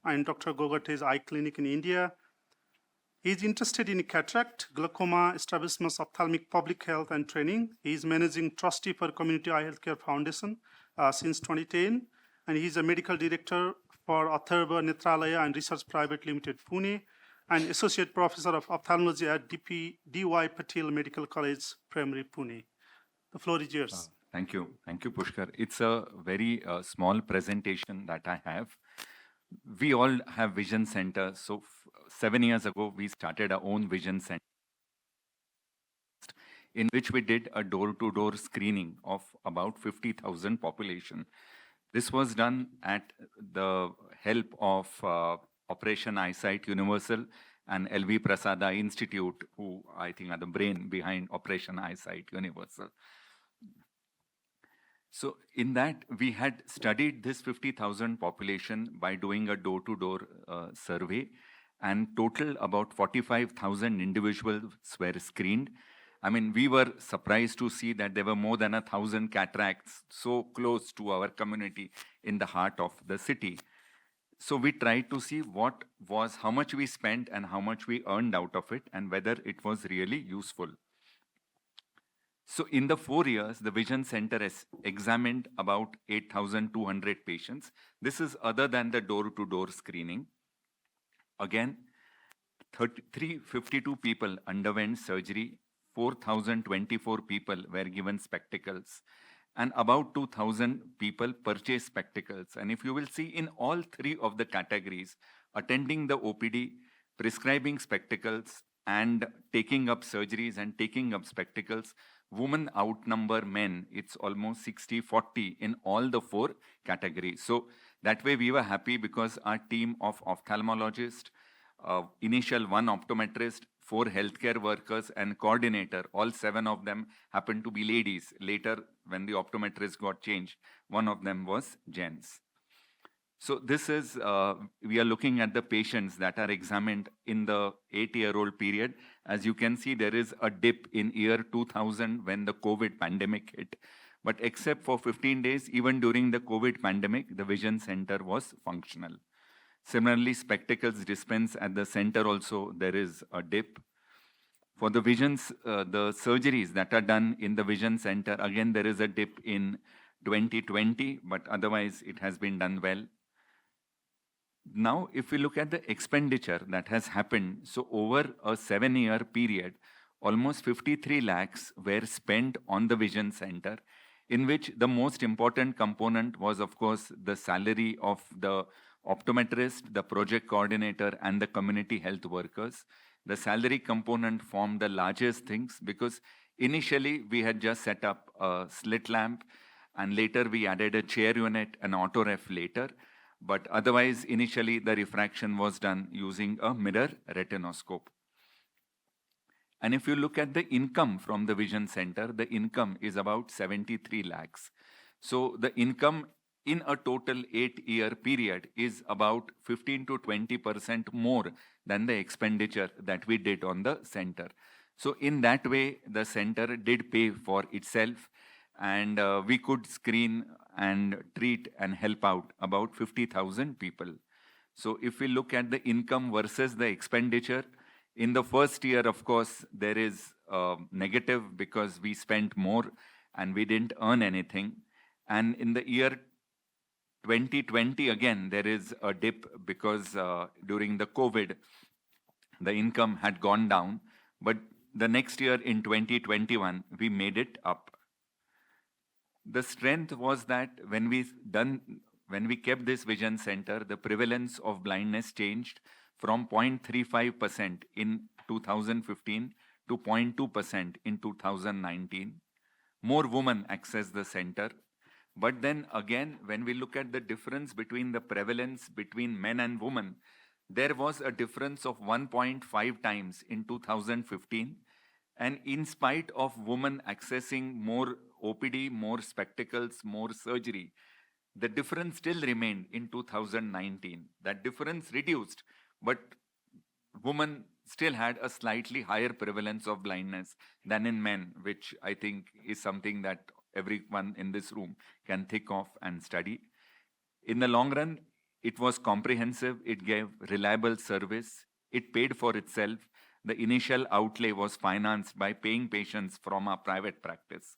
and Dr. Gogate's eye clinic in India. He is interested in cataract, glaucoma, establishments, ophthalmic public health and training. He is managing trustee for Community Eye Healthcare Foundation since 2010, and he is a medical director for Atharva Netralaya and Research Private Limited, Pune, and associate professor of ophthalmology at D.Y. Patil Medical College, Primary, Pune. The floor is yours. Thank you, Pushkar. It's a very small presentation that I have. We all have vision centers. So 7 years ago, we started our own vision center, in which we did a door-to-door screening of about 50,000 population. This was done at the help of Operation Eyesight Universal and L.V. Prasada Institute, who I think are the brain behind Operation Eyesight Universal. So in that, we had studied this 50,000 population by doing a door-to-door survey, and total about 45,000 individuals were screened. I mean, we were surprised to see that there were more than 1,000 cataracts so close to our community in the heart of the city. So we tried to see how much we spent and how much we earned out of it, and whether it was really useful. So in the 4 years, the Vision Center has examined about 8,200 patients. This is other than the door-to-door screening. Again, 352 people underwent surgery, 4,024 people were given spectacles, and about 2,000 people purchased spectacles. And if you will see, in all three of the categories, attending the OPD, prescribing spectacles, and taking up surgeries and taking up spectacals, women outnumber men. It's almost 60-40 in all the 4 categories. So that way we were happy, because our team of ophthalmologists, initial 1 optometrist, 4 healthcare workers and coordinator, all 7 of them happened to be ladies. Later, when the optometrist got changed, 1 of them was gents. So this is, we are looking at the patients that are examined in the 8-year-old period. As you can see, there is a dip in year 2000 when the COVID pandemic hit. But except for 15 days, even during the COVID pandemic, the Vision Center was functional. Similarly, spectacles dispense at the center also, there is a dip. For the visions, the surgeries that are done in the Vision Center, again, there is a dip in 2020, but otherwise it has been done well. Now, if we look at the expenditure that has happened, so over a 7-year period, almost 53 lakhs were spent on the Vision Center, in which the most important component was, of course, the salary of the optometrist, the project coordinator, and the community health workers. The salary component formed the largest things, because initially we had just set up a slit lamp, and later we added a chair unit, an auto ref later. But otherwise, initially the refraction was done using a mirror retinoscope. And if you look at the income from the Vision Center, the income is about 73 lakhs. So the income in a total 8-year period is about 15 to 20% more than the expenditure that we did on the center. So in that way, the center did pay for itself, and we could screen and treat and help out about 50,000 people. So if we look at the income versus the expenditure, in the first year, of course, there is negative, because we spent more and we didn't earn anything. And in the year 2020, again, there is a dip, because during the COVID, the income had gone down. But the next year, in 2021, we made it up. The strength was that when we kept this Vision Center, the prevalence of blindness changed from 0.35% in 2015 to 0.2% in 2019. More women access the center. But then again, when we look at the difference between the prevalence between men and women, there was a difference of 1.5 times in 2015. And in spite of women accessing more OPD, more spectacles, more surgery, the difference still remained in 2019. That difference reduced, but women still had a slightly higher prevalence of blindness than in men, which I think is something that everyone in this room can think of and study. In the long run, It was comprehensive, it gave reliable service, it paid for itself. The initial outlay was financed by paying patients from our private practice.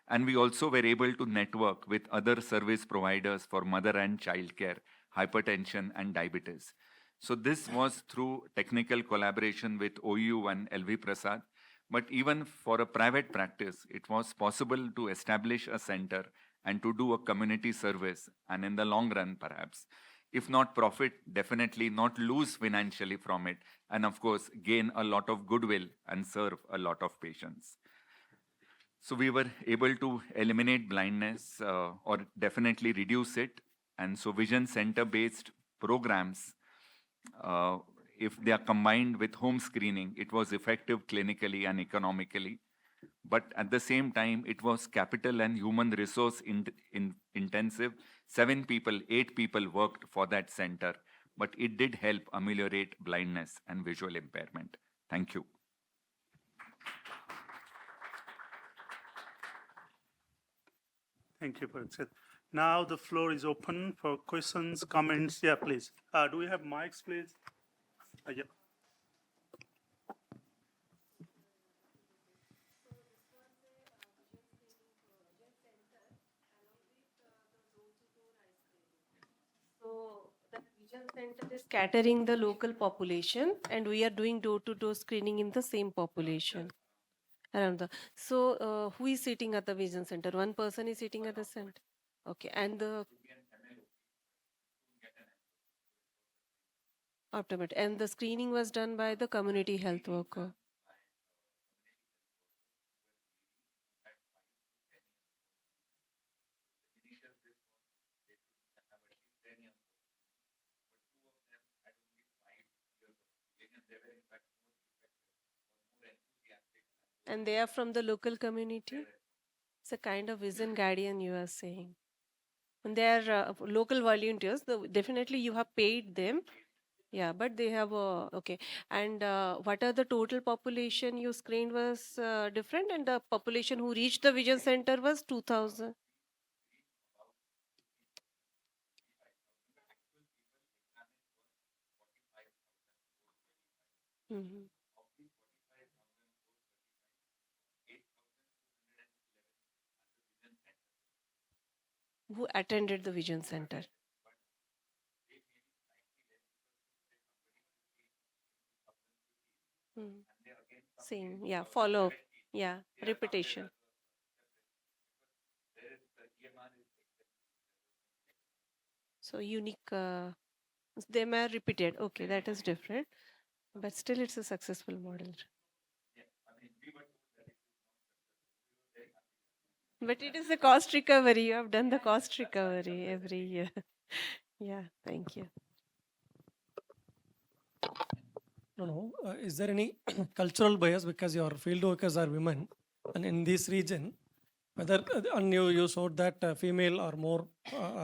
And we also were able to network with other service providers for mother and child care, hypertension, and diabetes. So this was through technical collaboration with OU and LV Prasad. But even for a private practice, it was possible to establish a center and to do a community service, and in the long run, perhaps, if not profit, definitely not lose financially from it, and of course, gain a lot of goodwill and serve a lot of patients. So we were able to eliminate blindness or definitely reduce it. And so vision center-based programs, if they are combined with home screening, it was effective clinically and economically. But at the same time, it was capital and human resource intensive. 7 people, 8 people worked for that center, but it did help ameliorate blindness and visual impairment. Thank you. Thank you, Parikshit. Now the floor is open for questions, comments. Yeah, please. Do we have mics, please? Yeah. So the vision center is catering the local population, and we are doing door-to-door screening in the same population around the. So who is sitting at the vision center? One person is sitting at the center. Okay, and the optometrist, and the screening was done by the community health worker. And they are from the local community. It's a kind of vision guardian, you are saying. And they are local volunteers. Definitely, you have paid them. Yeah, but they have okay. And what are the total population you screened was different, and the population who reached the vision center was 2,000. Mhm. Who attended the vision center? Mm. Same, yeah, follow, yeah, repetition. So unique, they may repeated. Okay, that is different, but still it's a successful model. But it is a cost recovery. You have done the cost recovery every year. Yeah, thank you. No. Is there any cultural bias because your field workers are women, and in this region, whether and you showed that female are more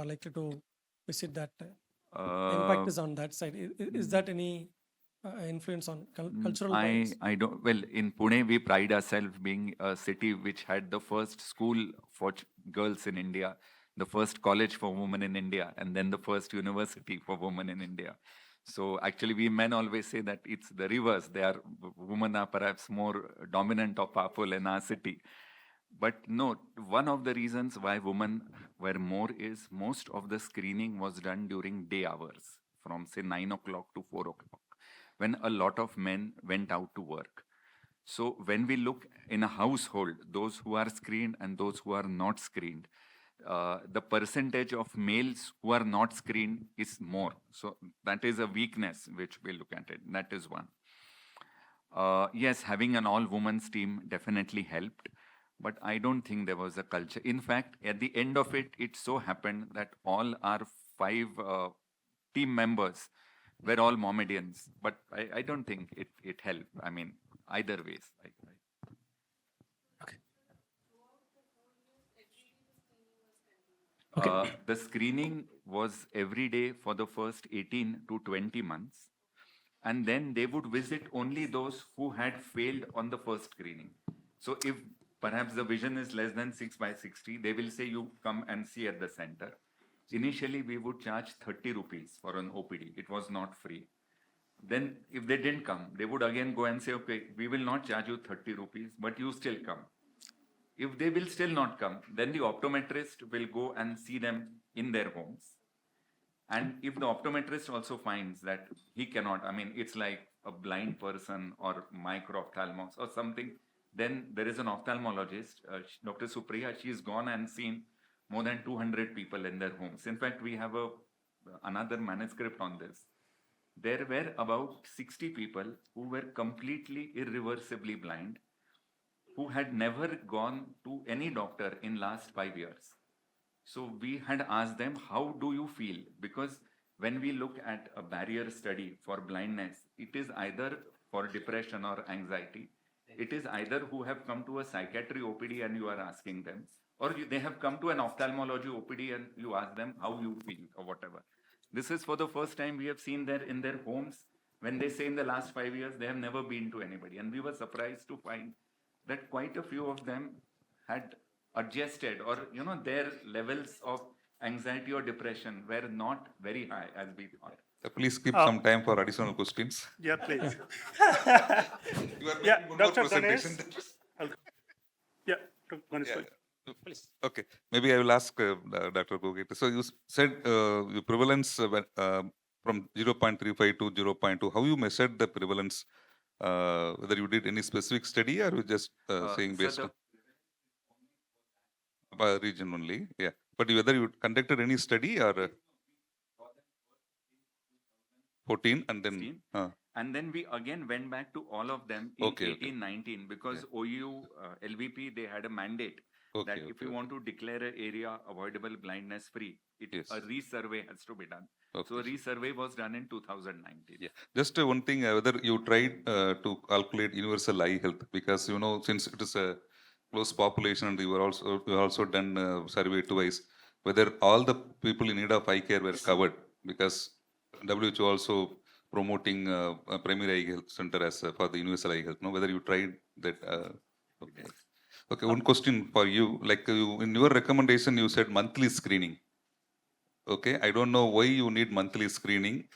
likely to visit that impact is on that side. Is that any influence on cultural bias? I don't. Well, in Pune, we pride ourselves being a city which had the first school for girls in India, the first college for women in India, and then the first university for women in India. So actually, we men always say that it's the reverse. Women are perhaps more dominant or powerful in our city. But no, one of the reasons why women were more is most of the screening was done during day hours, from say 9 o'clock to 4 o'clock, when a lot of men went out to work. So when we look in a household, those who are screened and those who are not screened, the percentage of males who are not screened is more. So that is a weakness which we look at it. That is one. Yes, having an all-women's team definitely helped, but I don't think there was a culture. In fact, at the end of it, it so happened that all our 5 team members were all Mohammedans, but I don't think it helped. I mean, either ways. The screening was every day for the first 18 to 20 months. And then they would visit only those who had failed on the first screening. So if perhaps the vision is less than 6 by 60, they will say you come and see at the center. Initially, we would charge 30 rupees for an OPD. It was not free. Then if they didn't come, they would again go and say, okay, we will not charge you 30 rupees, but you still come. If they will still not come, then the optometrist will go and see them in their homes. And if the optometrist also finds that he cannot, I mean, it's like a blind person or micro-ophthalmos or something, then there is an ophthalmologist, Dr. Supriya, she's gone and seen more than 200 people in their homes. In fact, we have another manuscript on this. There were about 60 people who were completely irreversibly blind, who had never gone to any doctor in last 5 years. So we had asked them, how do you feel? Because when we look at a barrier study for blindness, it is either for depression or anxiety. It is either who have come to a psychiatry OPD and you are asking them, or they have come to an ophthalmology OPD and you ask them how you feel or whatever. This is for the first time we have seen there in their homes. When they say in the last 5 years, they have never been to anybody. And we were surprised to find that quite a few of them had adjusted, or their levels of anxiety or depression were not very high as we thought. Please keep some time for additional questions. Yeah, please. You are Yeah, making one more Dr. presentation. Yeah, Dr. Ganesh, Yeah, sorry. Please. Okay, maybe I will ask Dr. Gogate. So you said the prevalence from 0.35 to 0.2. How you measured the prevalence? Whether you did any specific study or you just saying based on region only? Yeah, but whether you conducted any study or 14 and then 16. And then we again went back to all of them in Okay, 18, 19, because OU, LVP, they had a mandate that if you want to declare an area avoidable blindness free, Yes. a resurvey has to be done. Okay. So a resurvey was done in 2019. Yeah. Just one thing, whether you tried to calculate universal eye health, because since it is a close population and you also done survey twice, whether all the people in need of eye care were covered, because WHO also promoting a primary eye health center as for the universal eye health. Whether you tried that. Okay. Okay, one question for you. Like in your recommendation, you said monthly screening. Okay, I don't know why you need monthly screening.